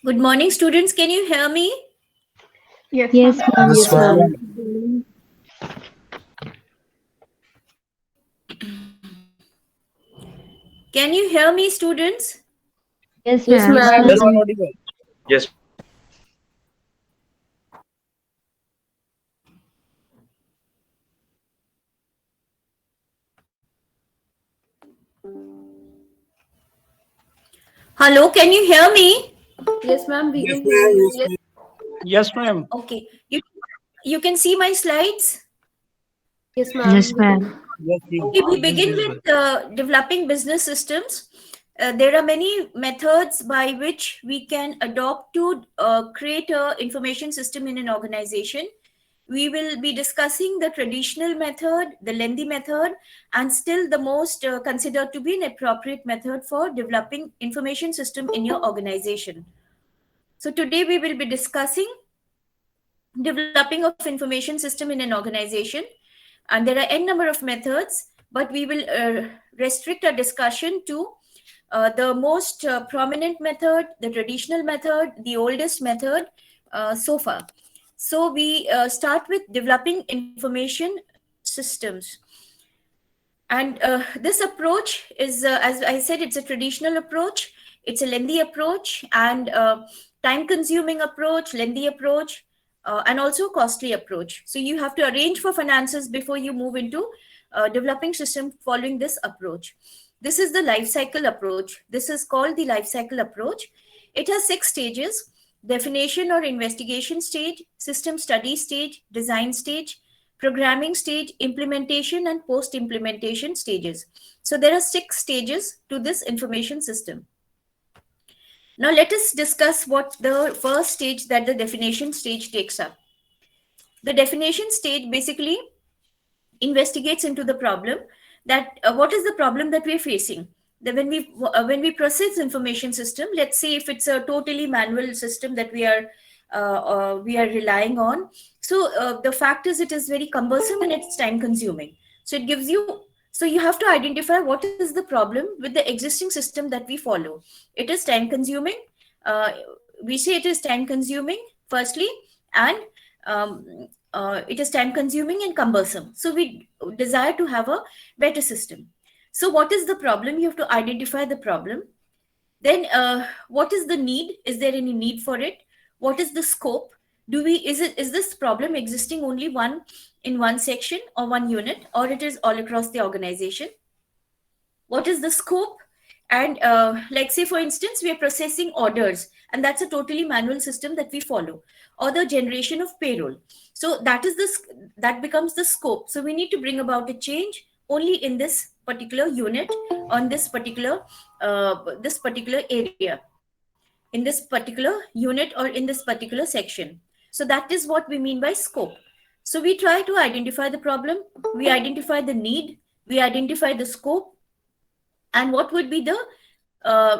Good morning, students. Can you hear me? Yes, Yes, ma'am. ma'am. Yes, ma'am. Can you hear me, students? Yes, Yes, ma'am. Yes, ma'am. ma'am. Yes. Hello, can you hear me? Yes, ma'am. We Yes, can hear ma'am. you. Yes, ma'am. Yes, ma'am. Okay. You can see my slides? Yes, ma'am. Yes, We can. ma'am. Yes, ma'am. Okay, we You can begin see as well. with developing business systems. There are many methods by which we can adopt to create a information system in an organization. We will be discussing the traditional method, the lengthy method, and still the most considered to be an appropriate method for developing information system in your organization. So today we will be discussing developing of information system in an organization, and there are n number of methods, but we will restrict our discussion to the most prominent method, the traditional method, the oldest method so far. So we start with developing information systems. And this approach is, as I said, it's a traditional approach, it's a lengthy approach, and time consuming approach, lengthy approach, and also costly approach. So you have to arrange for finances before you move into developing system following this approach. This is the life cycle approach. This is called the life cycle approach. It has 6 stages: definition or investigation stage, system study stage, design stage, programming stage, implementation, and post implementation stages. So there are 6 stages to this information system. Now let us discuss what the first stage, that the definition stage, takes up. The definition stage basically investigates into the problem, that what is the problem that we are facing. That when we process information system, let's say if it's a totally manual system that we are relying on, so the fact is it is very cumbersome and it's time consuming. So it gives you, so you have to identify what is the problem with the existing system that we follow. It is time consuming. uh, we say it is time consuming firstly, and it is time consuming and cumbersome. So we desire to have a better system. So what is the problem? You have to identify the problem. Then what is the need? Is there any need for it? What is the scope? Is this problem existing only one in one section or one unit, or it is all across the organization? What is the scope? And like say for instance, we are processing orders, and that's a totally manual system that we follow, or the generation of payroll. So that becomes the scope. So we need to bring about a change only in this particular unit, on this particular area, in this particular unit, or in this particular section. So that is what we mean by scope. So we try to identify the problem, we identify the need, we identify the scope, and what would be the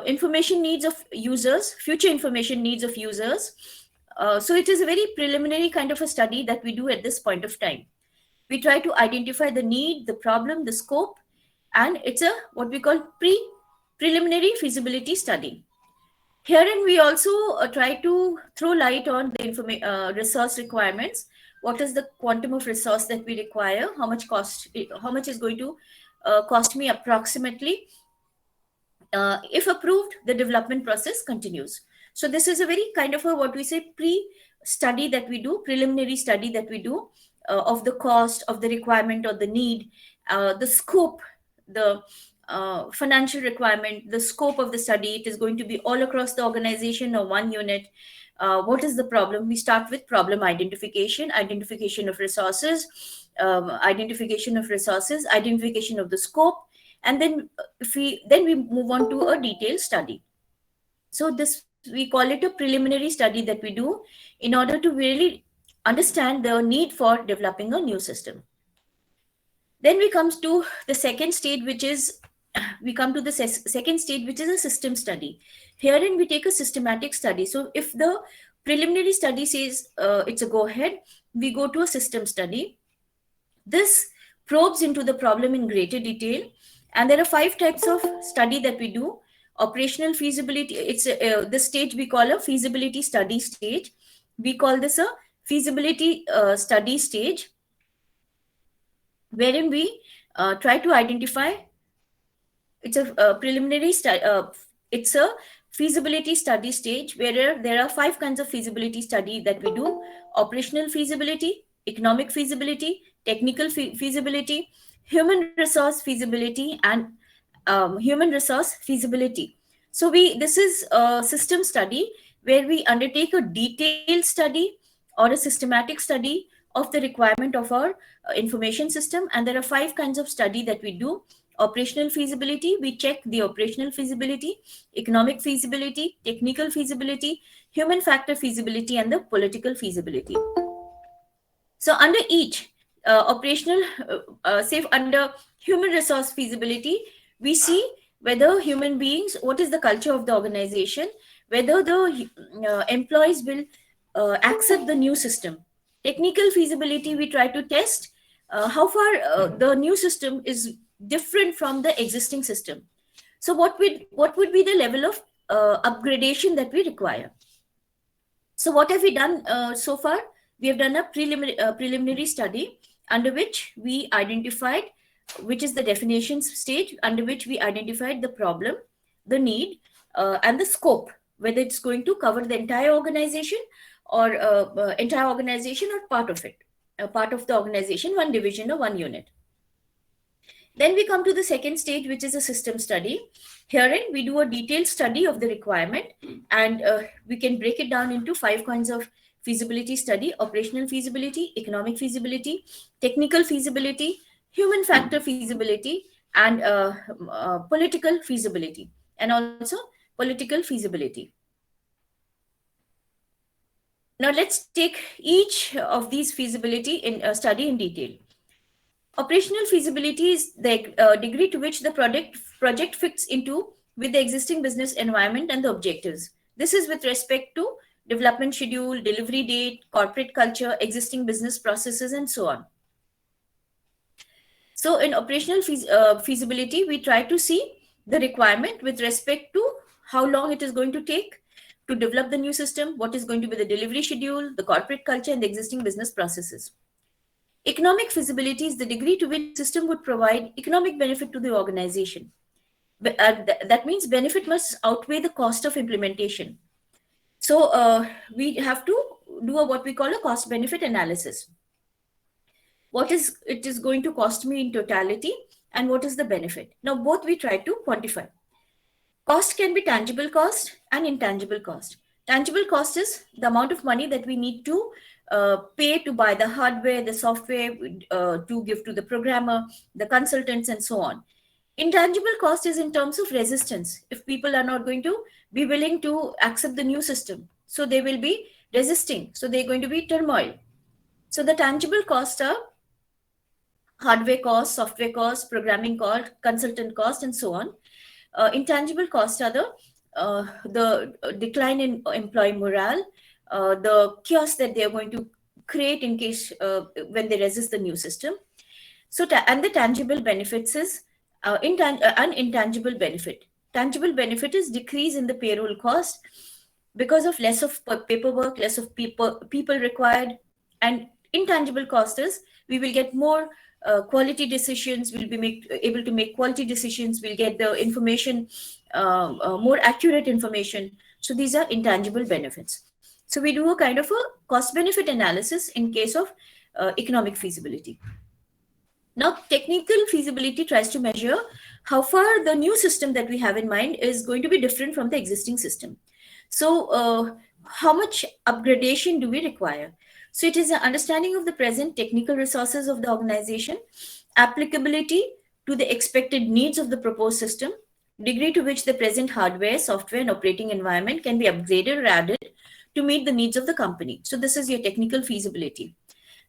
information needs of users, future information needs of users. So it is a very preliminary kind of a study that we do at this point of time. We try to identify the need, the problem, the scope, and it's a what we call preliminary feasibility study. Herein, we also try to throw light on the resource requirements. What is the quantum of resource that we require? How much is going to cost me approximately? If approved, the development process continues. So this is a very kind of a what we say pre-study that we do, preliminary study that we do of the cost, of the requirement or the need, the scope, the financial requirement, the scope of the study. It is going to be all across the organization or one unit. What is the problem? We start with problem identification, identification of resources, identification of the scope, and then if we then we move on to a detailed study. So this, we call it a preliminary study that we do in order to really understand the need for developing a new system. Then we come to the second stage, which is we come to the second stage, which is a system study. Herein we take a systematic study. So if the preliminary study says it's a go ahead, we go to a system study. This probes into the problem in greater detail, and there are 5 types of study that we do, operational feasibility. It's this stage we call a feasibility study stage. We call this a feasibility study stage, wherein we try to identify. It's a preliminary study. It's a feasibility study stage where there are 5 kinds of feasibility study that we do: operational feasibility, economic feasibility, technical feasibility, human resource feasibility, and human resource feasibility. So this is a system study where we undertake a detailed study or a systematic study of the requirement of our information system. And there are 5 kinds of study that we do: operational feasibility, we check the operational feasibility; economic feasibility, technical feasibility, human factor feasibility, and the political feasibility. So under each operational, say under human resource feasibility, we see whether human beings, what is the culture of the organization, whether the employees will accept the new system. Technical feasibility, we try to test how far the new system is different from the existing system. So what would be the level of upgradation that we require? So what have we done so far? We have done a preliminary study under which we identified, which is the definitions stage, under which we identified the problem, the need, and the scope, whether it's going to cover the entire organization or entire organization or part of it, part of the organization, one division or one unit. Then we come to the second stage, which is a system study. Herein, we do a detailed study of the requirement, and we can break it down into 5 kinds of feasibility study: operational feasibility, economic feasibility, technical feasibility, human factor feasibility, and political feasibility, and also political feasibility. Now let's take each of these feasibility in study in detail. Operational feasibility is the degree to which the project fits into with the existing business environment and the objectives. This is with respect to development schedule, delivery date, corporate culture, existing business processes, and so on. So in operational feasibility, we try to see the requirement with respect to how long it is going to take to develop the new system, what is going to be the delivery schedule, the corporate culture, and the existing business processes. Economic feasibility is the degree to which the system would provide economic benefit to the organization. That means benefit must outweigh the cost of implementation. So we have to do what we call a cost-benefit analysis. What is it is going to cost me in totality, and what is the benefit? Now both we try to quantify. Cost can be tangible cost and intangible cost. Tangible cost is the amount of money that we need to pay to buy the hardware, the software, to give to the programmer, the consultants, and so on. Intangible cost is in terms of resistance. If people are not going to be willing to accept the new system, so they will be resisting. So they're going to be turmoil. So the tangible costs are hardware cost, software cost, programming cost, consultant cost, and so on. Intangible costs are the decline in employee morale, the chaos that they are going to create in case when they resist the new system. So and the tangible benefits is an intangible benefit. Tangible benefit is decrease in the payroll cost because of less of paperwork, less of people required, and intangible cost is we will get more quality decisions, we'll be able to make quality decisions, we'll get the information, more accurate information. So these are intangible benefits. So we do a kind of a cost-benefit analysis in case of economic feasibility. Now, technical feasibility tries to measure how far the new system that we have in mind is going to be different from the existing system. So how much upgradation do we require? So it is an understanding of the present technical resources of the organization, applicability to the expected needs of the proposed system, degree to which the present hardware, software, and operating environment can be upgraded or added to meet the needs of the company. So this is your technical feasibility.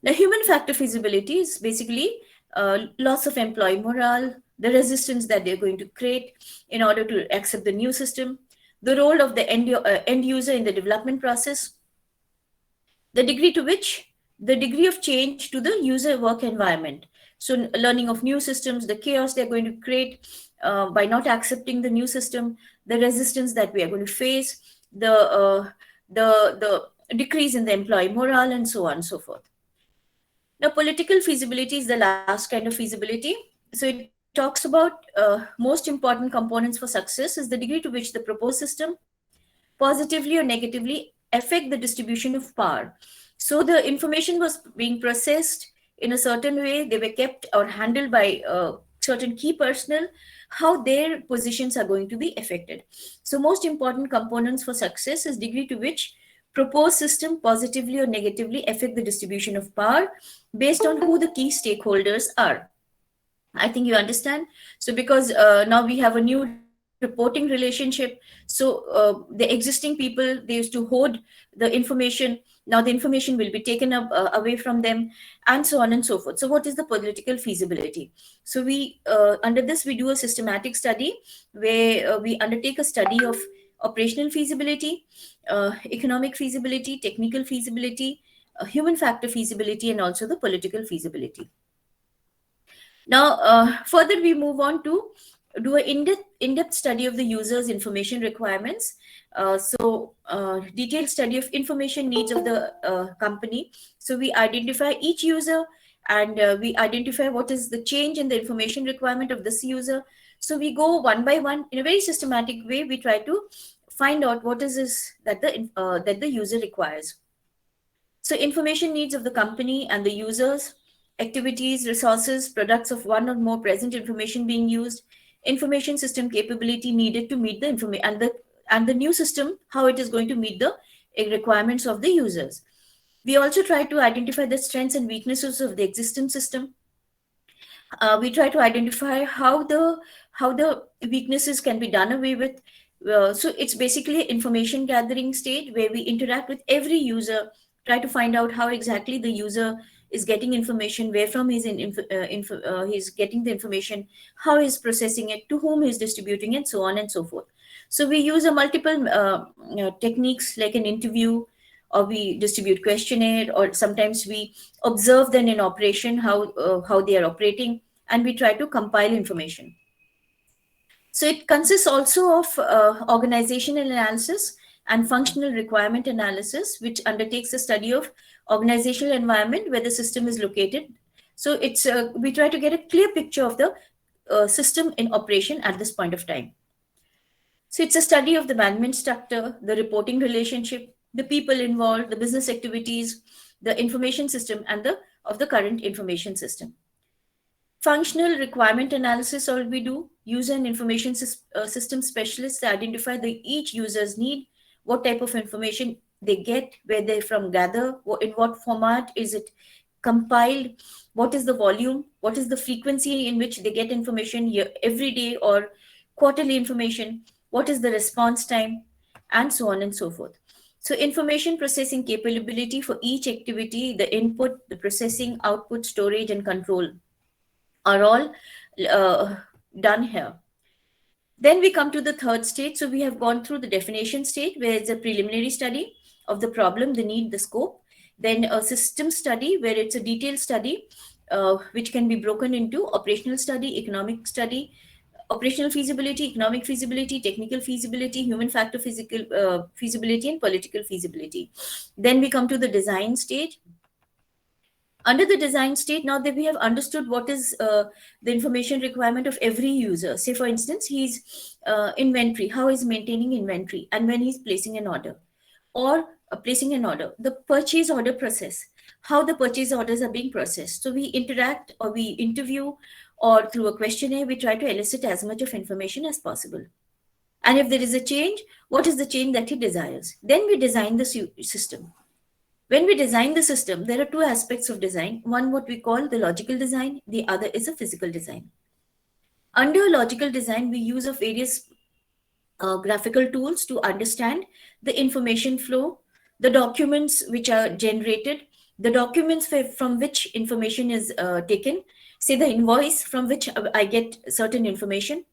The human factor feasibility is basically loss of employee morale, the resistance that they're going to create in order to accept the new system, the role of the end user in the development process, the degree to which the degree of change to the user work environment. So learning of new systems, the chaos they're going to create, by not accepting the new system, the resistance that we are going to face, the decrease in the employee morale, and so on and so forth. Now, political feasibility is the last kind of feasibility. So it talks about most important components for success is the degree to which the proposed system positively or negatively affect the distribution of power. So the information was being processed in a certain way, they were kept or handled by certain key personnel, how their positions are going to be affected. So most important components for success is degree to which proposed system positively or negatively affect the distribution of power based on who the key stakeholders are. I think you understand. So because now we have a new reporting relationship, so the existing people, they used to hoard the information. Now the information will be taken up away from them, and so on and so forth. So what is the political feasibility? So we under this we do a systematic study where we undertake a study of operational feasibility, economic feasibility, technical feasibility, human factor feasibility, and also the political feasibility. Now, further we move on to do an in-depth study of the user's information requirements. Detailed study of information needs of the company. So we identify each user, and we identify what is the change in the information requirement of this user. So we go one by one in a very systematic way. We try to find out what is this that the user requires. So information needs of the company and the users, activities, resources, products of one or more present information being used, information system capability needed to meet the information, and the new system, how it is going to meet the requirements of the users. We also try to identify the strengths and weaknesses of the existing system. We try to identify how the weaknesses can be done away with. So it's basically information gathering stage where we interact with every user, try to find out how exactly the user is getting information, where from he's getting the information, how he's processing it, to whom he's distributing it, so on and so forth. So we use a multiple techniques like an interview, or we distribute questionnaire, or sometimes we observe them in operation, how they are operating, and we try to compile information. So it consists also of organizational analysis and functional requirement analysis, which undertakes a study of organizational environment where the system is located. So it's we try to get a clear picture of the system in operation at this point of time. So it's a study of the management structure, the reporting relationship, the people involved, the business activities, the information system, and of the current information system. Functional requirement analysis, all we do, user and information system specialists identify each user's need, what type of information they get, where they from gather, in what format is it compiled, what is the volume, what is the frequency in which they get information, every day or quarterly information, what is the response time, and so on and so forth. So information processing capability for each activity, the input, the processing, output, storage, and control are all done here. Then we come to the third stage. So we have gone through the definition stage, where it's a preliminary study of the problem, the need, the scope. Then a system study, where it's a detailed study, which can be broken into operational study, economic study, operational feasibility, economic feasibility, technical feasibility, human factor feasibility, and political feasibility. Then we come to the design stage. Under the design state, now that we have understood what is the information requirement of every user. Say, for instance, he's inventory, how he's maintaining inventory, and when he's placing an order, or placing an order, the purchase order process, how the purchase orders are being processed. So we interact, or we interview, or through a questionnaire, we try to elicit as much of information as possible. And if there is a change, what is the change that he desires? Then we design the system. When we design the system, there are two aspects of design. One, what we call the logical design. The other is a physical design. Under logical design, we use of various graphical tools to understand the information flow, the documents which are generated, the documents from which information is taken, say the invoice from which I get certain information.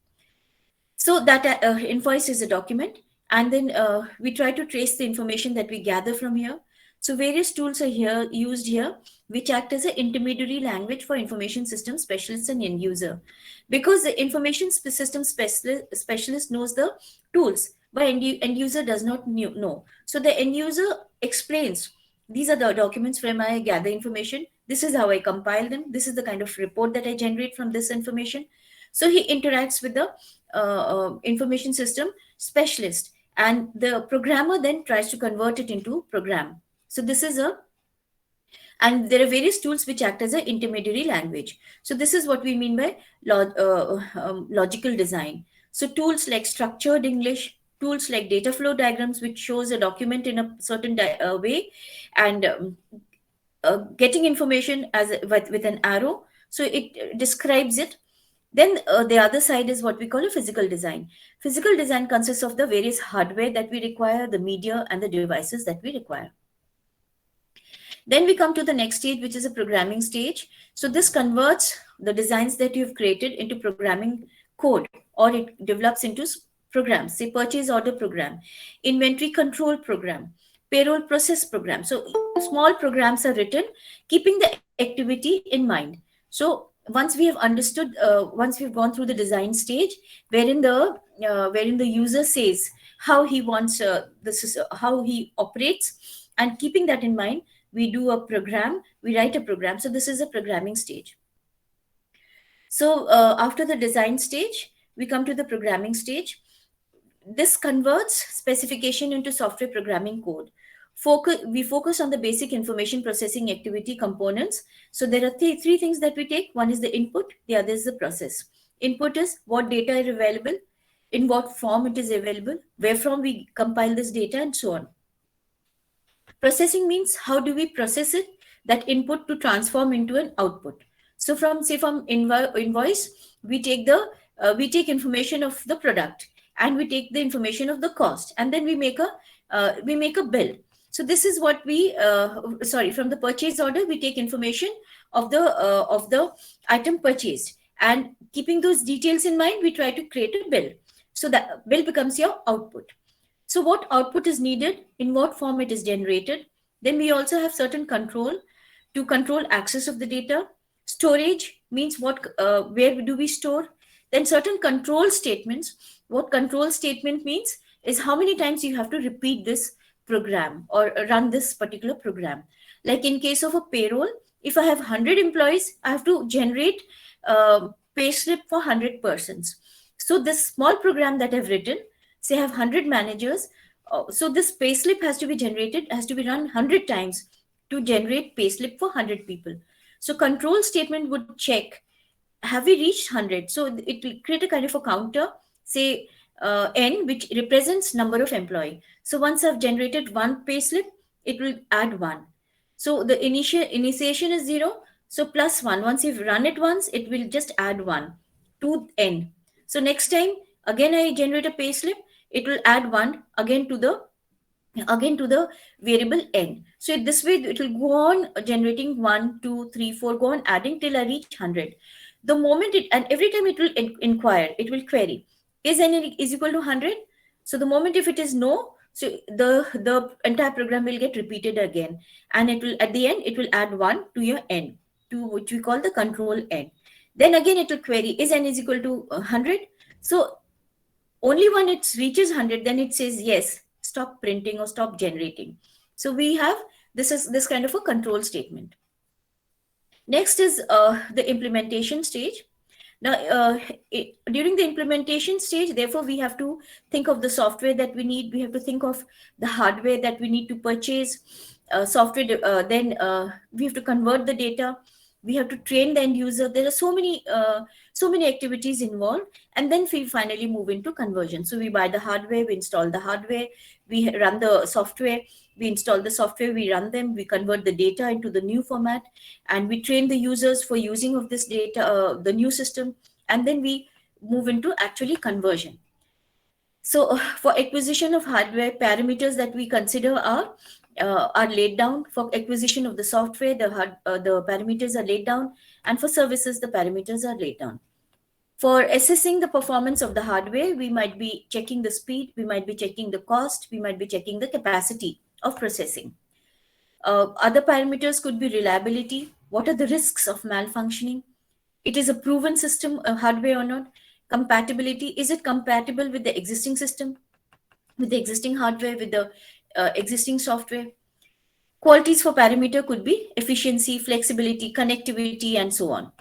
So that invoice is a document. And then we try to trace the information that we gather from here. So various tools are used here, which act as an intermediary language for information system specialists and end user. Because the information system specialist knows the tools, but end user does not know. So the end user explains, these are the documents from I gather information. This is how I compile them. This is the kind of report that I generate from this information. So he interacts with the information system specialist, and the programmer then tries to convert it into program. So this is and there are various tools which act as an intermediary language. So this is what we mean by logical design. So tools like structured English, tools like data flow diagrams, which shows a document in a certain way, and getting information with an arrow. So it describes it. Then the other side is what we call a physical design. Physical design consists of the various hardware that we require, the media, and the devices that we require. Then we come to the next stage, which is a programming stage. So this converts the designs that you've created into programming code, or it develops into programs, say purchase order program, inventory control program, payroll process program. So small programs are written, keeping the activity in mind. So once we have understood, once we've gone through the design stage, wherein the user says how he wants how he operates, and keeping that in mind, we do a program, we write a program. So this is a programming stage. So after the design stage, we come to the programming stage. This converts specification into software programming code. We focus on the basic information processing activity components. So there are three things that we take. One is the input, the other is the process. Input is what data is available, in what form it is available, where from we compile this data, and so on. Processing means how do we process it, that input, to transform into an output. So from invoice, we take information of the product, and we take the information of the cost, and then we make a bill. So this is what from the purchase order, we take information of the item purchased, and keeping those details in mind, we try to create a bill. So that bill becomes your output. So what output is needed, in what form it is generated. Then we also have certain control to control access of the data. Storage means where do we store. Then certain control statements. What control statement means is how many times you have to repeat this program or run this particular program. Like in case of a payroll, if I have 100 employees, I have to generate a pay slip for 100 persons. So this small program that I've written, say I have 100 managers, so this payslip has to be run 100 times to generate payslip for 100 people. So control statement would check, have we reached 100? So it will create a kind of a counter, say n, which represents number of employee. So once I've generated one payslip, it will add 1. So the initiation is 0. So plus 1. Once you've run it once, it will just add 1 to n. So next time, again I generate a payslip, it will add 1 again to the variable n. So this way it will go on generating 1, 2, 3, 4, go on adding till I reach 100. The moment and every time it will inquire, it will query, is n is equal to 100? So the moment if it is no, so the entire program will get repeated again, and it will, at the end, it will add 1 to your n, to which we call the control n. Then again it will query, is n is equal to 100? So only when it reaches 100, then it says yes, stop printing or stop generating. So we have this kind of a control statement. Next is the implementation stage. Now, during the implementation stage, therefore, we have to think of the software that we need. We have to think of the hardware that we need to purchase. Then we have to convert the data. We have to train the end user. There are so many activities involved, and then we finally move into conversion. So we buy the hardware, we install the hardware, we run the software, we install the software, we run them, we convert the data into the new format, and we train the users for using of this data, the new system, and then we move into actually conversion. So for acquisition of hardware, parameters that we consider are laid down. For acquisition of the software, the parameters are laid down, and for services, the parameters are laid down. For assessing the performance of the hardware, we might be checking the speed, we might be checking the cost, we might be checking the capacity of processing. Other parameters could be reliability. What are the risks of malfunctioning? It is a proven system, hardware or not. Compatibility. Is it compatible with the existing system, with the existing hardware, with the existing software? Qualities for parameter could be efficiency, flexibility, connectivity, and so on.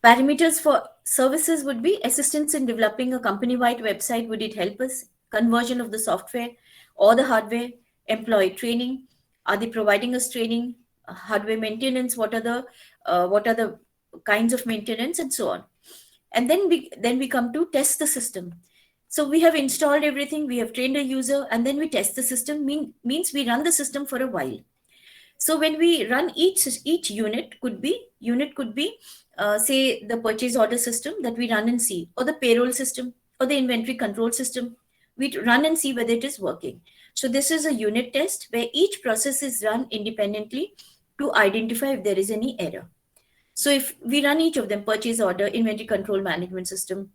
Parameters for services would be assistance in developing a company-wide website. Would it help us? Conversion of the software or the hardware, employee training. Are they providing us training? Hardware maintenance. What are the kinds of maintenance, and so on. And then we come to test the system. So we have installed everything, we have trained a user, and then we test the system. Means we run the system for a while. So when we run each unit could be say the purchase order system that we run and see, or the payroll system, or the inventory control system. We run and see whether it is working. So this is a unit test where each process is run independently to identify if there is any error. So if we run each of them, purchase order, inventory control management system,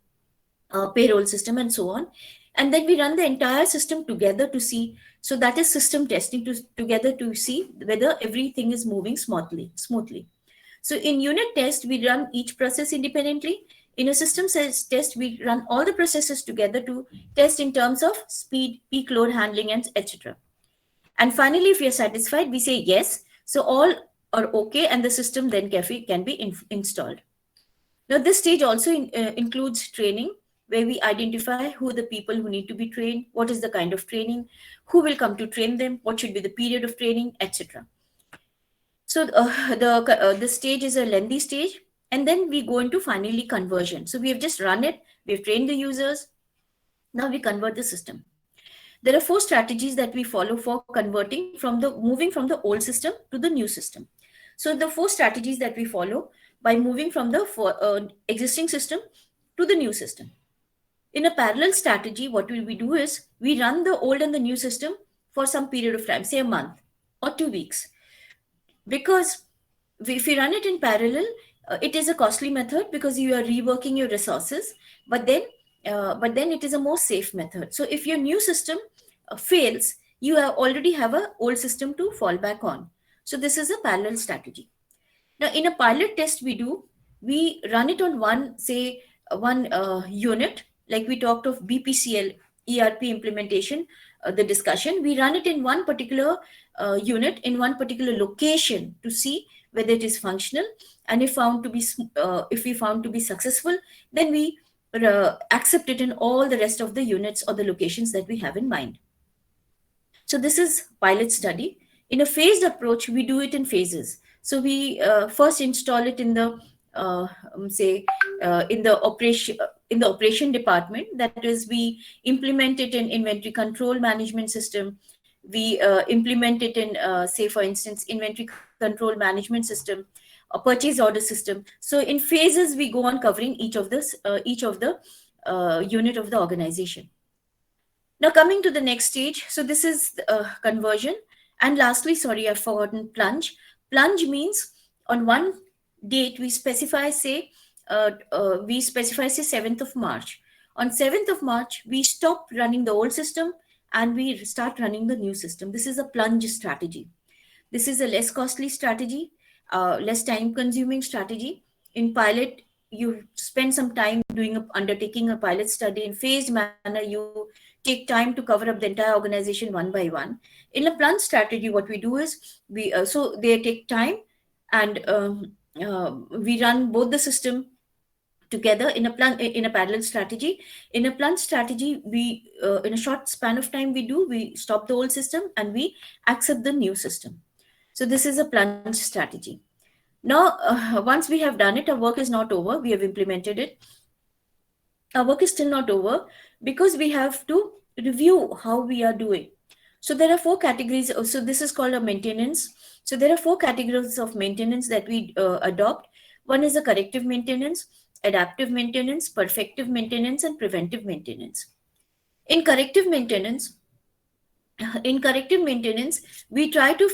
payroll system, and so on, and then we run the entire system together to see. So that is system testing together to see whether everything is moving smoothly. So in unit test, we run each process independently. In a system test, we run all the processes together to test in terms of speed, peak load handling, and etc. And finally, if we are satisfied, we say yes. So all are okay, and the system then can be installed. Now, this stage also includes training, where we identify who the people who need to be trained, what is the kind of training, who will come to train them, what should be the period of training, etc. So the stage is a lengthy stage, and then we go into finally conversion. So we have just run it, we've trained the users, now we convert the system. There are 4 strategies that we follow for moving from the old system to the new system. So the 4 strategies that we follow by moving from the existing system to the new system. In a parallel strategy, what we do is we run the old and the new system for some period of time, say a month or 2 weeks. Because if you run it in parallel, it is a costly method because you are reworking your resources, but then it is a more safe method. So if your new system fails, you already have an old system to fall back on. So this is a parallel strategy. Now, in a pilot test we run it on one unit, like we talked of BPCL, ERP implementation, the discussion. We run it in one particular unit, in one particular location to see whether it is functional. And if we found to be successful, then we accept it in all the rest of the units or the locations that we have in mind. So this is pilot study. In a phased approach, we do it in phases. So we first install it in the in the operation department. That is, we implement it in inventory control management system. We implement it in, say for instance, inventory control management system, a purchase order system. So in phases, we go on covering each of the unit of the organization. Now coming to the next stage. So this is conversion. And lastly, sorry, I've forgotten plunge. Plunge means on one date we specify, say 7th of March. On 7th of March, we stop running the old system and we start running the new system. This is a plunge strategy. This is a less costly strategy, less time consuming strategy. In pilot, you spend some time undertaking a pilot study. In phased manner, you take time to cover up the entire organization one by one. In a plunge strategy, what we do is so they take time, and we run both the system together in a parallel strategy. In a plunge strategy, we in a short span of time we stop the old system and we accept the new system. So this is a plunge strategy. Now, once we have done it, our work is not over. We have implemented it. Our work is still not over because we have to review how we are doing. So there are 4 categories. So this is called a maintenance. So there are 4 categories of maintenance that we adopt. One is a corrective maintenance, adaptive maintenance, perfective maintenance, and preventive maintenance. In corrective maintenance, we try to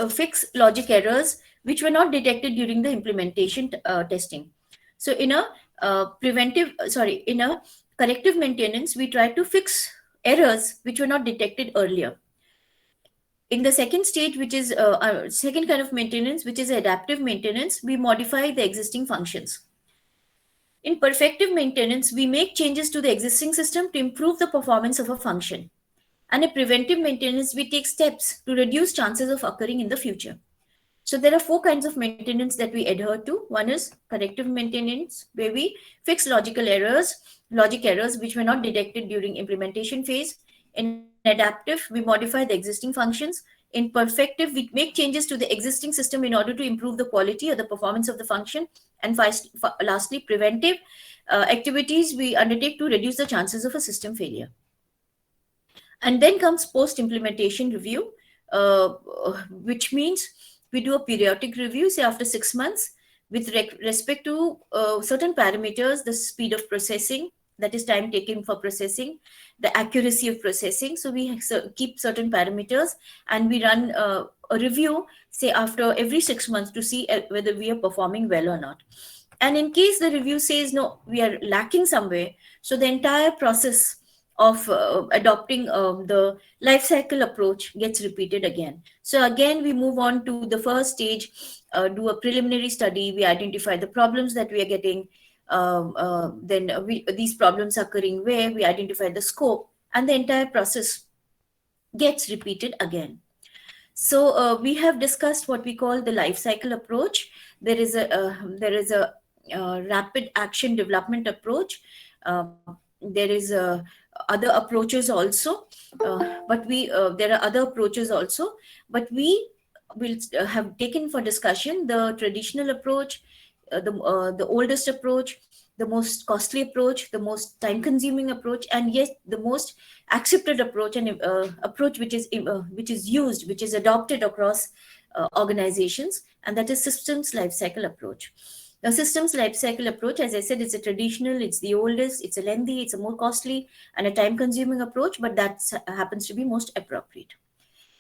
fix logic errors which were not detected during the implementation testing. So in a corrective maintenance, we try to fix errors which were not detected earlier. In the second stage, which is second kind of maintenance, which is adaptive maintenance, we modify the existing functions. In perfective maintenance, we make changes to the existing system to improve the performance of a function. And in preventive maintenance, we take steps to reduce chances of occurring in the future. So there are 4 kinds of maintenance that we adhere to. One is corrective maintenance, where we fix logic errors which were not detected during implementation phase. In adaptive, we modify the existing functions. In perfective, we make changes to the existing system in order to improve the quality or the performance of the function. And lastly, preventive activities we undertake to reduce the chances of a system failure. And then comes post-implementation review, which means we do a periodic review, say after 6 months, with respect to certain parameters, the speed of processing, that is time taken for processing, the accuracy of processing. So we keep certain parameters and we run a review, say after every 6 months, to see whether we are performing well or not. And in case the review says, no, we are lacking somewhere, so the entire process of adopting the life cycle approach gets repeated again. So again, we move on to the first stage, do a preliminary study, we identify the problems that we are getting, then these problems occurring where, we identify the scope, and the entire process gets repeated again. So we have discussed what we call the life cycle approach. There is a rapid action development approach. There is other approaches also, but there are other approaches also, but we will have taken for discussion the traditional approach, the oldest approach, the most costly approach, the most time-consuming approach, and yet the most accepted approach, and approach which is used, which is adopted across organizations, and that is systems lifecycle approach. The systems lifecycle approach, as I said, is a traditional, it's the oldest, it's a lengthy, it's a more costly and a time-consuming approach, but that happens to be most appropriate.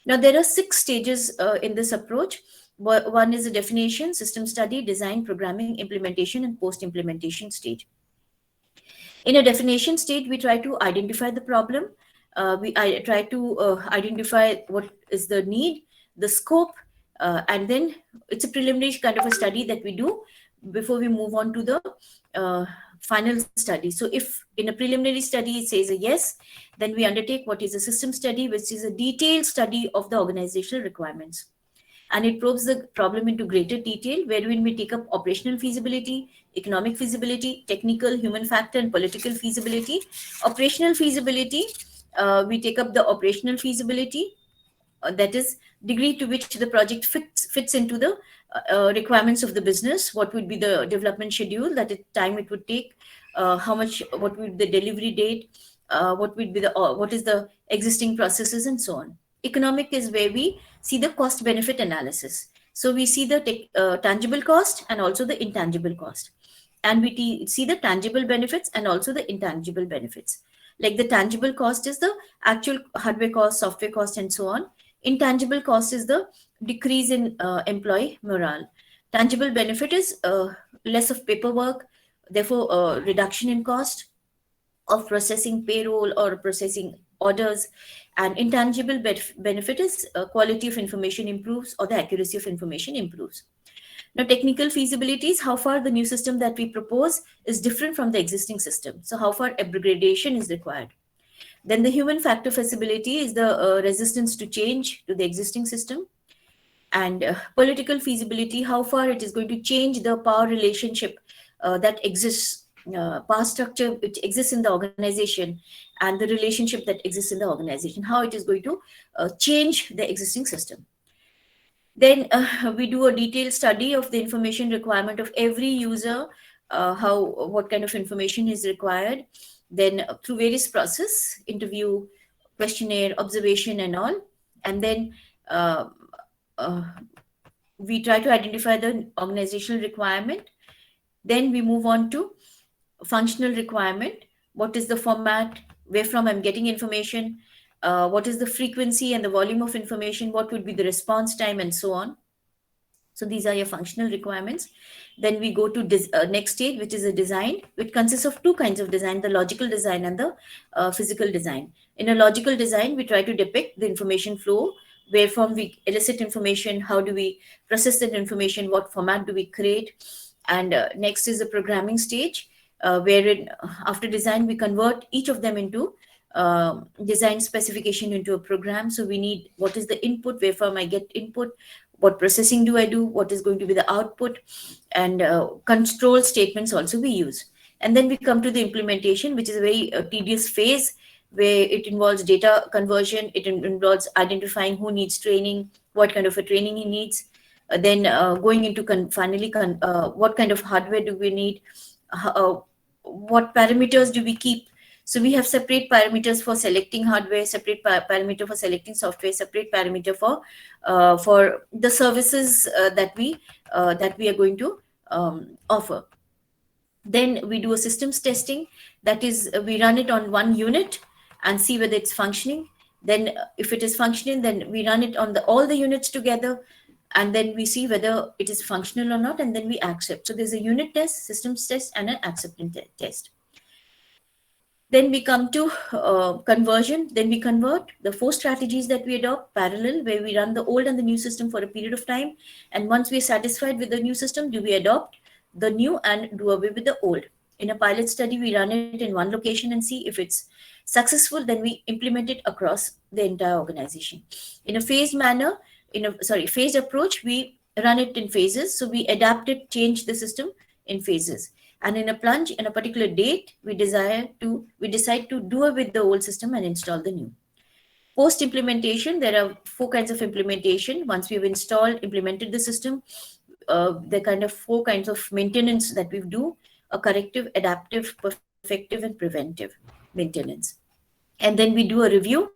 Now, there are 6 stages in this approach. One is a definition, system study, design, programming, implementation, and post-implementation stage. In a definition stage, we try to identify the problem. I try to identify what is the need, the scope, and then it's a preliminary kind of a study that we do before we move on to the final study. So if in a preliminary study it says a yes, then we undertake what is a system study, which is a detailed study of the organizational requirements. And it probes the problem into greater detail, wherein we take up operational feasibility, economic feasibility, technical, human factor, and political feasibility. Operational feasibility, we take up the operational feasibility, that is degree to which the project fits into the requirements of the business. What would be the development schedule, that time it would take, what would be the delivery date, what is the existing processes, and so on. Economic is where we see the cost benefit analysis. So we see the tangible cost and also the intangible cost, and we see the tangible benefits and also the intangible benefits. Like the tangible cost is the actual hardware cost, software cost, and so on. Intangible cost is the decrease in employee morale. Tangible benefit is less of paperwork, therefore reduction in cost of processing payroll or processing orders. And intangible benefit is quality of information improves or the accuracy of information improves. Now, technical feasibility is how far the new system that we propose is different from the existing system. So how far upgradation is required. Then the human factor feasibility is the resistance to change to the existing system. And political feasibility, how far it is going to change the power relationship that exists, power structure which exists in the organization, and the relationship that exists in the organization, how it is going to change the existing system. Then we do a detailed study of the information requirement of every user, what kind of information is required. Then through various process, interview, questionnaire, observation, and all. And then we try to identify the organizational requirement. Then we move on to functional requirement. What is the format, where from I'm getting information, what is the frequency and the volume of information, what would be the response time, and so on. So these are your functional requirements. Then we go to next stage, which is a design, which consists of 2 kinds of design, the logical design and the physical design. In a logical design, we try to depict the information flow where from we elicit information, how do we process that information, what format do we create. And next is the programming stage, wherein after design we convert each of them into design specification into a program. So we need what is the input, where from I get input, what processing do I do, what is going to be the output, and control statements also we use. And then we come to the implementation, which is a very tedious phase, where it involves data conversion, it involves identifying who needs training, what kind of a training he needs, then going into finally what kind of hardware do we need, what parameters do we keep. So we have separate parameters for selecting hardware, separate parameter for selecting software, separate parameter for the services that we are going to offer. Then we do a systems testing, that is we run it on one unit and see whether it's functioning. Then if it is functioning, then we run it on all the units together, and then we see whether it is functional or not, and then we accept. So there's a unit test, systems test, and an acceptance test. Then we come to conversion. Then we convert the 4 strategies that we adopt parallel, where we run the old and the new system for a period of time. And once we are satisfied with the new system, do we adopt the new and do away with the old. In a pilot study, we run it in one location and see if it's successful, then we implement it across the entire organization. In a phased manner, phased approach, we run it in phases. So we adapt it, change the system in phases. And in a plunge, in a particular date, we decide to do away with the old system and install the new. Post implementation, there are 4 kinds of implementation. Once we've implemented the system, the kind of 4 kinds of maintenance that we do: a corrective, adaptive, perfective, and preventive maintenance. And then we do a review,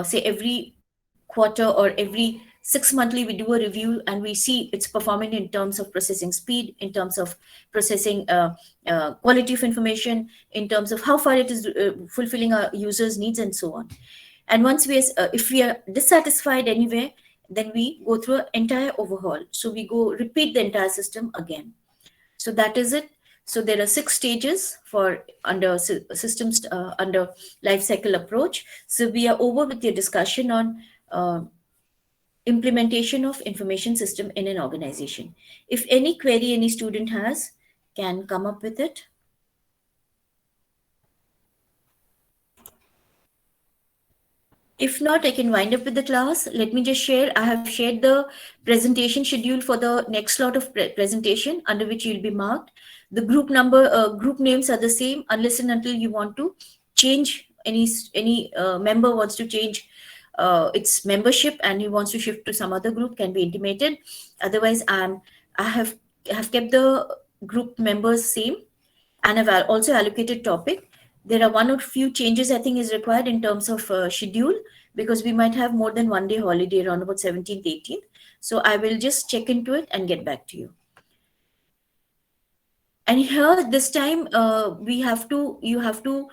say every quarter or every 6 monthly, we do a review and we see its performing in terms of processing speed, in terms of processing quality of information, in terms of how far it is fulfilling our users' needs, and so on. And once if we are dissatisfied anywhere, then we go through an entire overhaul. So we repeat the entire system again. So that is it. So there are 6 stages under systems under life cycle approach. So we are over with the discussion on implementation of information system in an organization. If any query any student has, can come up with it. If not, I can wind up with the class. Let me just share. I have shared the presentation schedule for the next slot of presentation, under which you'll be marked. The group names are the same, unless and until you want to change, any member wants to change its membership and he wants to shift to some other group, can be intimated. Otherwise, I have kept the group members same, and I've also allocated topic. There are 1 or few changes I think is required in terms of schedule, because we might have more than 1 day holiday around about 17th, 18th. So I will just check into it and get back to you. And here, this time, you have to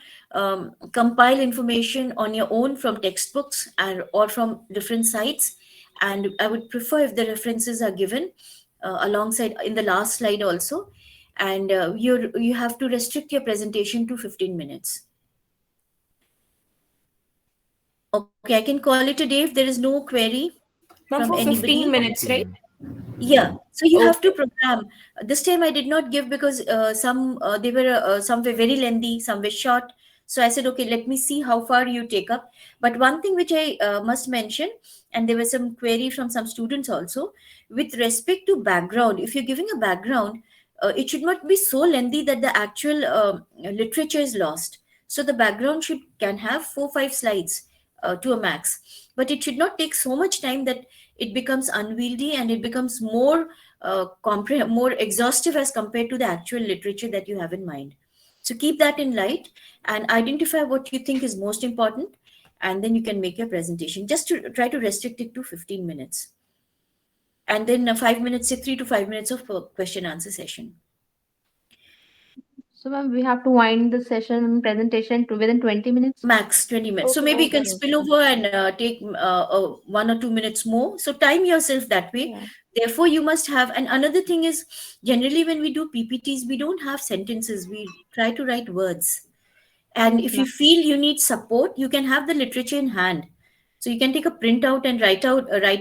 compile information on your own from textbooks or from different sites. And I would prefer if the references are given alongside in the last slide also. And you have to restrict your presentation to 15 minutes. Okay, I can call it a day if there is no query Ma'am, from for anybody. 15 minutes, right? Yeah, so you have to program. This time I did not give, because some were very lengthy, some were short. So I said, okay, let me see how far you take up. But one thing which I must mention, and there was some query from some students also, with respect to background. If you're giving a background, it should not be so lengthy that the actual literature is lost. So the background can have 4-5 slides to a max, but it should not take so much time that it becomes unwieldy and it becomes more exhaustive as compared to the actual literature that you have in mind. So keep that in light and identify what you think is most important, and then you can make your presentation. Just to try to restrict it to 15 minutes. And then 5 minutes, say 3 to 5 minutes of question answer session. So, ma'am, we have to wind the session presentation to within 20 minutes? Max 20 minutes. So Okay, maybe you can okay, spill over and take 1 or 2 minutes more. So time yourself that way. Yeah. Therefore, you must have. And another thing is, generally when we do PPTs, we don't have sentences. We try to write words. And Yes, if you ma'am. feel you need support, you can have the literature in hand. So you can take a printout and write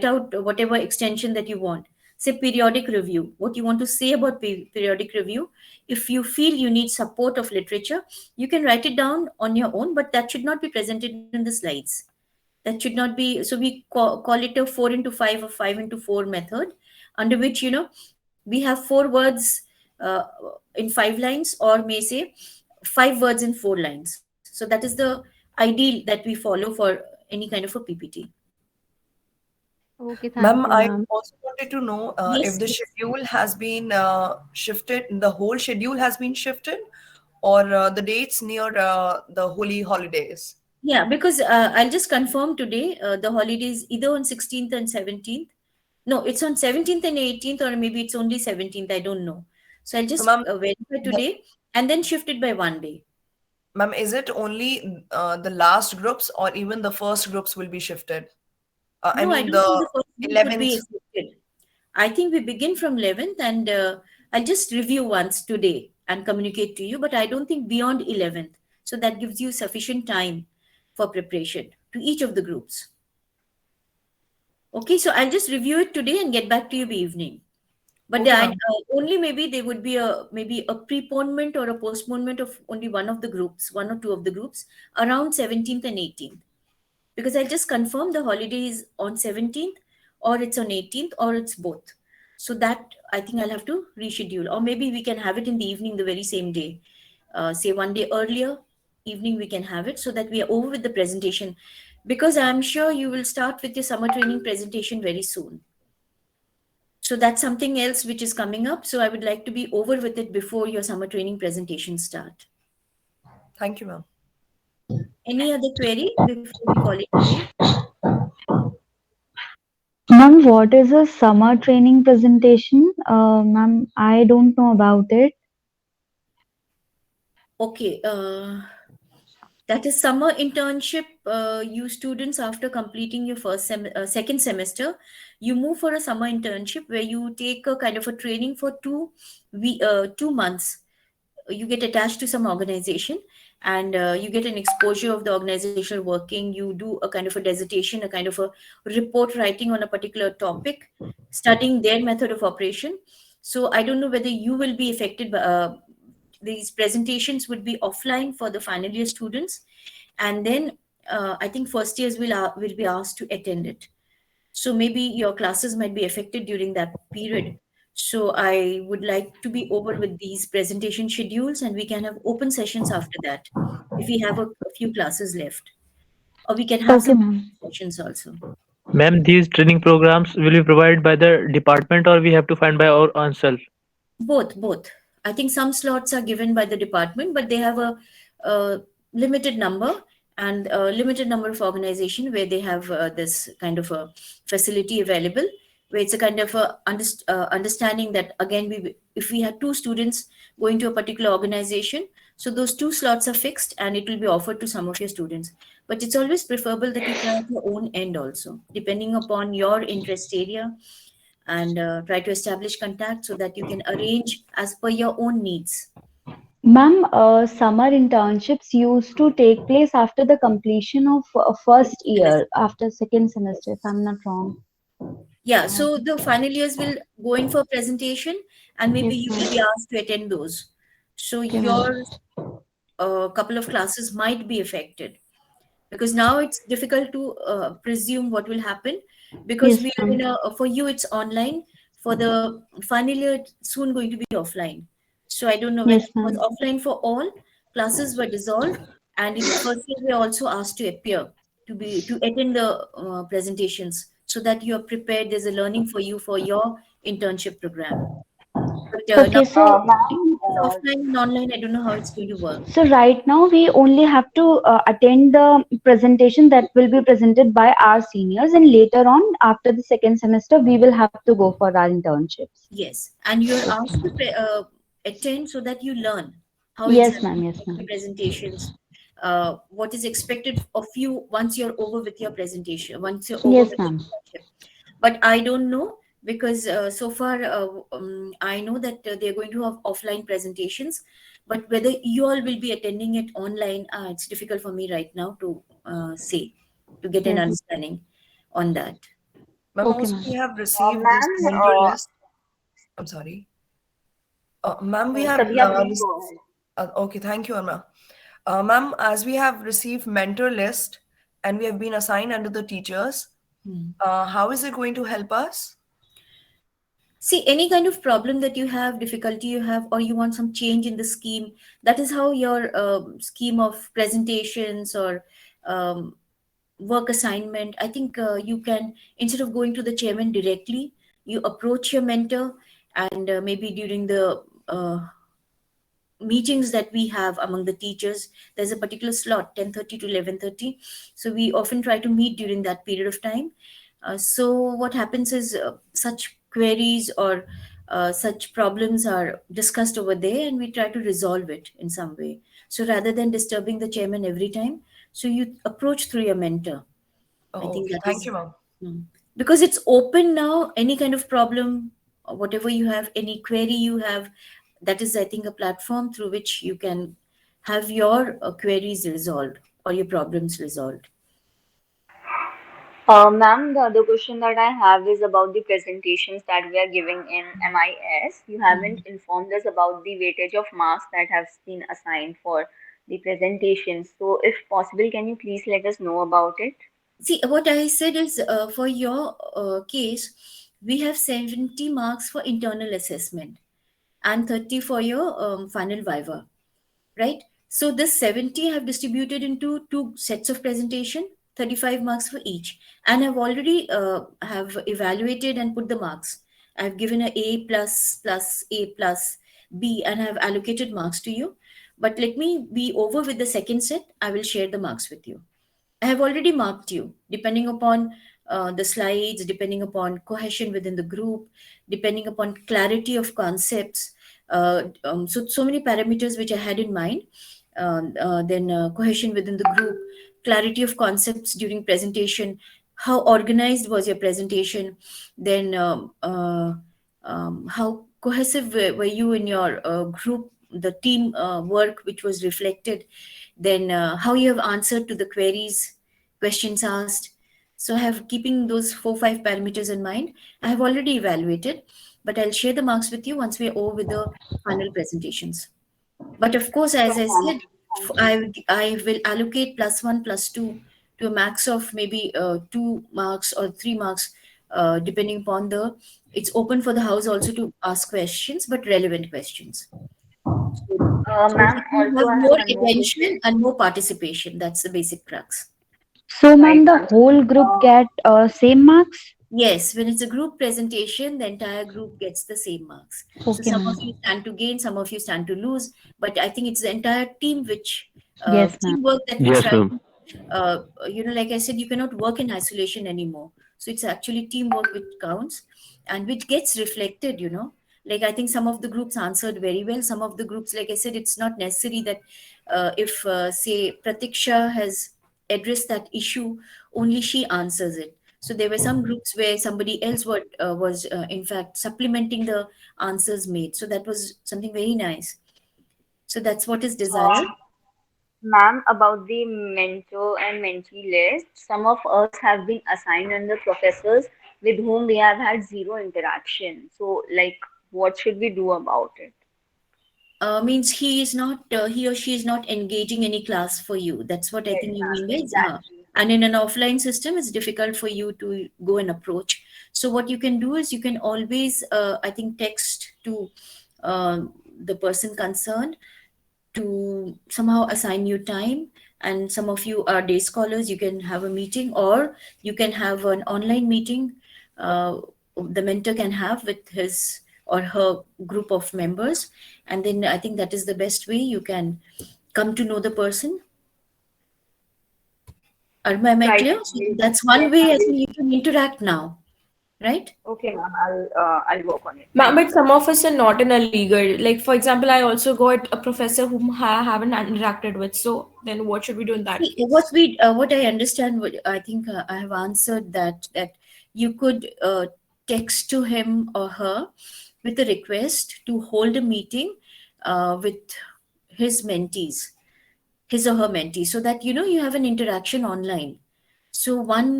out whatever extension that you want. Say periodic review. What you want to say about periodic review. If you feel you need support of literature, you can write it down on your own, but that should not be presented in the slides. That should not be. So we call it a 4 into 5 or 5 into 4 method, under which we have 4 words uh, in 5 lines, or may say 5 words in 4 lines. So that is the ideal that we follow for any kind of a PPT. Okay, Ma'am, thank you, I ma'am. also wanted to know if Yes, the yes. schedule has been shifted, the whole schedule has been shifted, or the dates near the holy holidays. Yeah, because I'll just confirm today the holidays either on 16th and 17th. No, it's on 17th and 18th, or maybe it's only 17th. I don't know. So I'll So, just ma'am, verify the, today and then shift it by one day. ma'am, is it only the last groups or even the first groups will be shifted? I No, I mean don't think the the first group would be 11th. affected. I think we begin from 11th, and I'll just review once today and communicate to you, but I don't think beyond 11th. So that gives you sufficient time for preparation to each of the groups. Okay, so I'll just review it today and get back to you by evening. But Okay, ma'am. only maybe there would be a preponement or a postponement of only one of the groups, one or two of the groups, around 17th and 18th. Because I just confirmed the holiday is on 17th, or it's on 18th, or it's both. So that I think I'll have to reschedule, or maybe we can have it in the evening the very same day. Say one day earlier, evening we can have it, so that we are over with the presentation. Because I'm sure you will start with your summer training presentation very soon. So that's something else which is coming up. So I would like to be over with it before your summer training presentations start. Thank you, ma'am. Any other query before we call it a day? Ma'am, what is a summer training presentation? Ma'am, I don't know about it. Okay. That is summer internship. You students, after completing your second semester, you move for a summer internship where you take a kind of a training for 2 months. You get attached to some organization, and you get an exposure of the organizational working. You do a kind of a dissertation, a kind of a report writing on a particular topic, studying their method of operation. So I don't know whether you will be affected by these presentations would be offline for the final year students, and then I think first years will be asked to attend it. So maybe your classes might be affected during that period. So I would like to be over with these presentation schedules, and we can have open sessions after that if we have a few classes left, or we can have Okay, some ma'am. sessions also. Ma'am, these training programs will be provided by the department or we have to find by our own self? Both. I think some slots are given by the department, but they have a limited number, and a limited number of organization where they have this kind of a facility available, where it's a kind of a understanding that, again, if we have two students going to a particular organization, so those two slots are fixed and it will be offered to some of your students. But it's always preferable that you try at your own end also, depending upon your interest area, and try to establish contact so that you can arrange as per your own needs. Ma'am, summer internships used to take place after the completion of first Yes. year, after second semester, if I'm not wrong. Yeah, so the final years will go in for presentation, and maybe Yes, you will ma'am. be asked to attend those. So Okay, ma'am. your couple of classes might be affected, because now it's difficult to presume what will happen, because Yes, we are ma'am. for you it's online, for the final year it's soon going to be offline. So I don't know when Yes, it was ma'am. offline for all, classes were dissolved, and in first year we are also asked to appear, to attend the presentations, so that you are prepared. There's a learning for you for your internship program. But now Okay, so it's offline and online. I don't know how it's going to work. so right now we only have to attend the presentation that will be presented by our seniors, and later on, after the second semester, we will have to go for our internships. Yes, and you're asked to attend so that you learn how Yes, exactly ma'am. Yes, the ma'am. presentations, what is expected of you once you're over with your presentation, once you're over Yes, with the ma'am. internship. But I don't know, because so far I know that they're going to have offline presentations, but whether you all will be attending it online, it's difficult for me right now to say. to get an Yes. understanding on that. Ma'am, Okay, also ma'am. we have received this Ma'am, mentor list. I'm sorry. Ma'am, we have Sabia, please go ahead. okay, thank you, Anna. Ma'am, as we have received mentor list and we have been assigned under the teachers, how is it going to help us? See, any kind of problem that you have, difficulty you have, or you want some change in the scheme, that is how your scheme of presentations or work assignment, I think you can, instead of going to the chairman directly, you approach your mentor, and maybe during the meetings that we have among the teachers, there's a particular slot, 10:30 to 11:30. So we often try to meet during that period of time. So what happens is such queries or such problems are discussed over there, and we try to resolve it in some way. So rather than disturbing the chairman every time, so you approach through your mentor. I Oh, think okay, that thank is you, ma'am. because it's open now. Any kind of problem, or whatever you have, any query you have, that is, I think, a platform through which you can have your queries resolved or your problems resolved. Ma'am, the other question that I have is about the presentations that we are giving in MIS. You haven't informed us about the weightage of marks that have been assigned for the presentations. So, if possible, can you please let us know about it? See, what I said is for your case, we have 70 marks for internal assessment and 30 for your final viva, right? So this 70 I have distributed into two sets of presentation, 35 marks for each. And I've already have evaluated and put the marks. I've given A plus plus A plus B and have allocated marks to you. But let me be over with the second set. I will share the marks with you. I have already marked you, depending upon the slides, depending upon cohesion within the group, depending upon clarity of concepts. So many parameters which I had in mind. Then cohesion within the group, clarity of concepts during presentation, how organized was your presentation, then how cohesive were you in your group, the team work which was reflected, then how you have answered to the queries, questions asked. So I have keeping those 4 5 parameters in mind. I have already evaluated, but I'll share the marks with you once we are over with the final presentations. But of course, as I said, I will allocate +1 +2 to a max of maybe 2 marks or 3 marks, depending upon the. It's open for the house also to ask questions, but relevant questions. So Ma'am, that you also have I have more one more attention question. and more participation. That's the basic crux. So, Right. ma'am, the whole group get same marks? Yes, when it's a group presentation, the entire group gets the same marks. So Okay, some of ma'am. you stand to gain, some of you stand to lose. But I think it's the entire team which Yes, ma'am. teamwork that we Yes, try. ma'am. Like I said, you cannot work in isolation anymore. So it's actually teamwork which counts and which gets reflected. Like I think some of the groups answered very well. Some of the groups, like I said, it's not necessary that if, say, Pratiksha has addressed that issue, only she answers it. So there were some groups where somebody else was in fact supplementing the answers made. So that was something very nice. So that's what is desired. Ma'am, about the mentor and mentee list, some of us have been assigned under professors with whom we have had zero interaction. So, like, what should we do about it? Means he or she is not engaging any class for you. That's what I Yes, think you ma'am, mean by exactly. and in an offline system, it's difficult for you to go and approach. So what you can do is you can always, I think, text to the person concerned to somehow assign you time. And some of you are day scholars, you can have a meeting, or you can have an online meeting. The mentor can have with his or her group of members, and then I think that is the best way you can come to know the person. Am I Right, clear? ma'am. So that's one Yes, way ma'am. I think you can interact now, right? Okay, ma'am. I'll work on it. Ma'am, Thank but you. some of us are not in a legal. Like, for example, I also got a professor whom I haven't interacted with. So then what should we do in that See, what case? what I understand, what I think I have answered that you could text to him or her with a request to hold a meeting with his mentees, his or her mentees, so that you have an interaction online. So one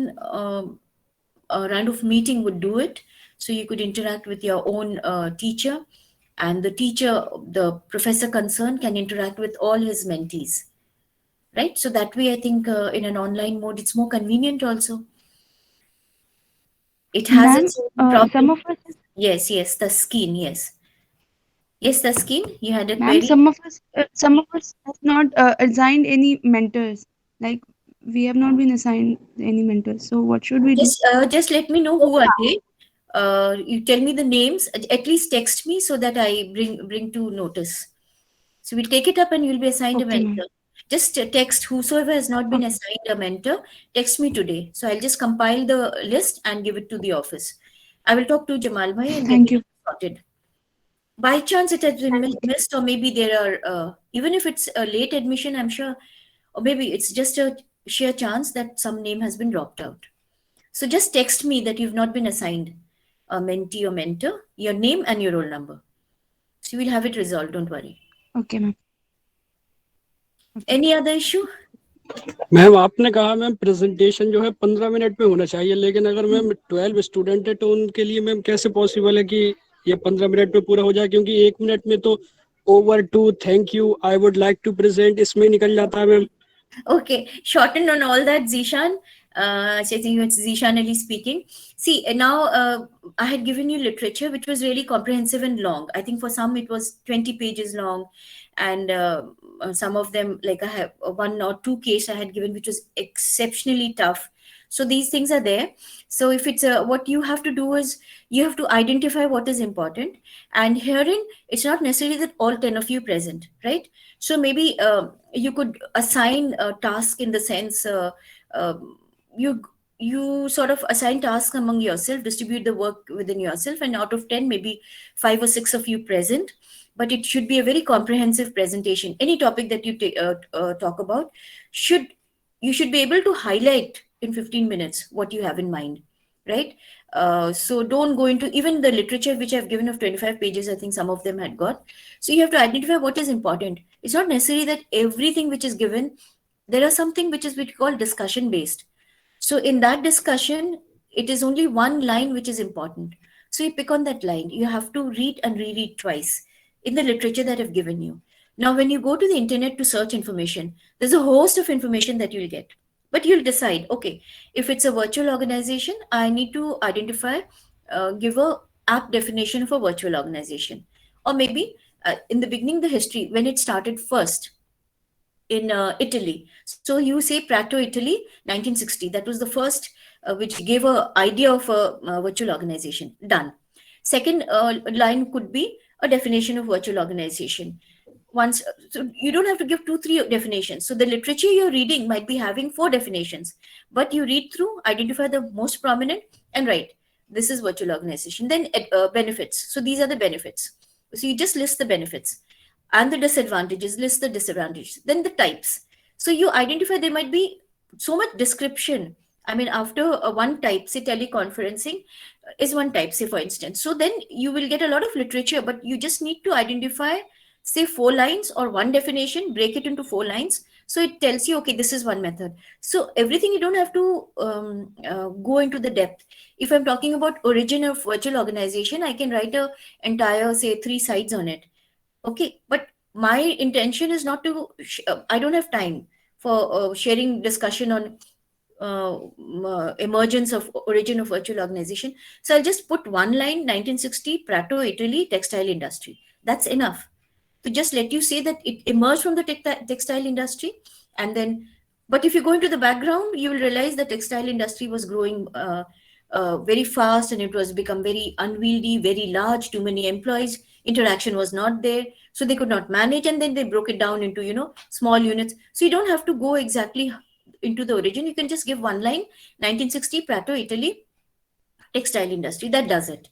round of meeting would do it. So you could interact with your own teacher, and the professor concerned can interact with all his mentees, right? So that way, I think in an online mode, it's more convenient also. It has Ma'am, its own problems. some of us, Yes, the skin, yes. Yes, the skin, you had a ma'am, query? Some of us have not assigned any mentors. Like we have not been assigned any mentors. So what should we do? Just let me know who are they. You tell me the names. At least text me so that I bring to notice. So we'll take it up and you'll be assigned a Okay, ma'am. mentor. Just text whosoever has not been Okay. assigned a mentor. Text me today. So I'll just compile the list and give it to the office. I will talk to Jamal Bhai and get Thank it you. sorted. By chance it has been missed, or maybe there are even if it's a late admission, I'm sure, or maybe it's just a sheer chance that some name has been dropped out. So just text me that you've not been assigned a mentee or mentor, your name and your roll number. So we'll have it resolved, don't worry. Okay, ma'am. Any other issue? Ma'am आपने कहा ma'am presentation जो है 15 minute में होना चाहिए, लेकिन अगर ma'am 12 student है तो उनके लिए मैम कैसे पॉसिबल है कि ये 15 मिनट में पूरा हो जाए, क्योंकि 1 मिनट में तो over to thank you I would like to present इसमें निकल जाता है ma'am. Okay, shorten on all that, Zishan. I think it's Zishan Ali speaking. See, now I had given you literature which was really comprehensive and long. I think for some it was 20 pages long, and some of them, like I have one or two case I had given which was exceptionally tough. So these things are there. So if it's what you have to do is you have to identify what is important, and herein it's not necessarily that all 10 of you present, right? So maybe you could assign a task in the sense you sort of assign tasks among yourself, distribute the work within yourself, and out of 10 maybe 5 or 6 of you present. But it should be a very comprehensive presentation. Any topic that you talk about you should be able to highlight in 15 minutes what you have in mind, right? So don't go into even the literature which I've given of 25 pages. I think some of them had got. So you have to identify what is important. It's not necessary that everything which is given, there are something which is we call discussion based. So in that discussion, it is only one line which is important. So you pick on that line. You have to read and reread twice in the literature that I've given you. Now, when you go to the internet to search information, there's a host of information that you'll get. But you'll decide, okay, if it's a virtual organization, I need to identify, give a apt definition of a virtual organization. Or maybe in the beginning, the history, when it started first in Italy. So you say Prato, Italy, 1960. That was the first which gave an idea of a virtual organization. Done. Second line could be a definition of virtual organization. Once, so you don't have to give 2-3 definitions. So the literature you're reading might be having 4 definitions, but you read through, identify the most prominent, and write, this is virtual organization. Then benefits. So these are the benefits. So you just list the benefits, and the disadvantages, list the disadvantages. Then the types. So you identify there might be so much description. I mean, after one type, say teleconferencing is one type, say for instance. So then you will get a lot of literature, but you just need to identify, say 4 lines or one definition, break it into 4 lines. So it tells you, okay, this is one method. So everything you don't have to go into the depth. If I'm talking about origin of virtual organization, I can write a entire, say 3 sides on it. Okay, but my intention is not to, I don't have time for sharing discussion on emergence of origin of virtual organization. So I'll just put one line, 1960, Prato, Italy, textile industry. That's enough to just let you say that it emerged from the textile industry. And then, but if you go into the background, you will realize the textile industry was growing very fast, and it was become very unwieldy, very large, too many employees, interaction was not there, so they could not manage, and then they broke it down into small units. So you don't have to go exactly into the origin. You can just give one line, 1960, Prato, Italy, textile industry. That does it.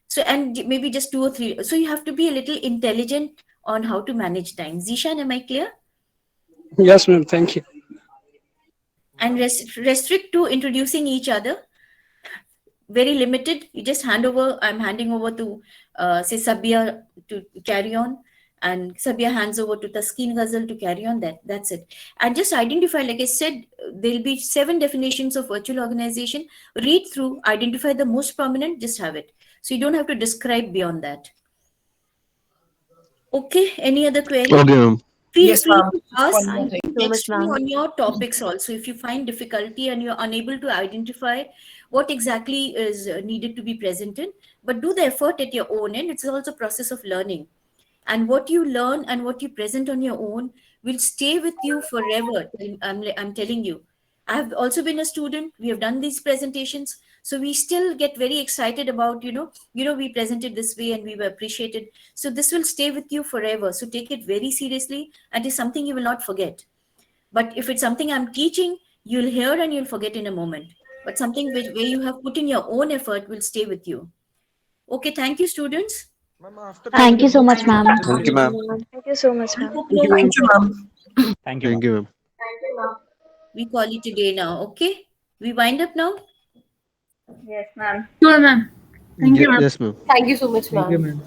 So, and maybe just 2 or 3. So you have to be a little intelligent on how to manage time. Zishan, am I clear? Yes ma'am, thank you. And restrict to introducing each other. Very limited. You just hand over. I'm handing over to say Sabia to carry on, And Sabia hands over to Taskeen Ghazal to carry on that. That's it. And just identify, like I said, there'll be 7 definitions of virtual organization. Read through, identify the most prominent, just have it. So you don't have to describe beyond that. Okay, any other query? Okay, ma'am. Feel Yes, free ma'am. to ask One more thing. text me on your topics also. If you find difficulty and you're unable to identify what exactly is needed to be presented, but do the effort at your own end. It's also a process of learning. And what you learn and what you present on your own will stay with you forever. I'm telling you. I have also been a student. We have done these presentations. So we still get very excited about, we presented this way and we were appreciated. So this will stay with you forever. So take it very seriously and it's something you will not forget. But if it's something I'm teaching, you'll hear and you'll forget in a moment. But something where you have put in your own effort will stay with you. Okay, thank you, students. Thank you so much, ma'am. Thank you, ma'am. Thank you so much, I ma'am. hope Thank you, ma'am. Thank you. Thank you, ma'am. we call it a day now. Okay, we wind up now. Yes, ma'am. Sure, ma'am. Thank you, ma'am. Yes, ma'am. Thank you so much, ma'am. Thank you, ma'am.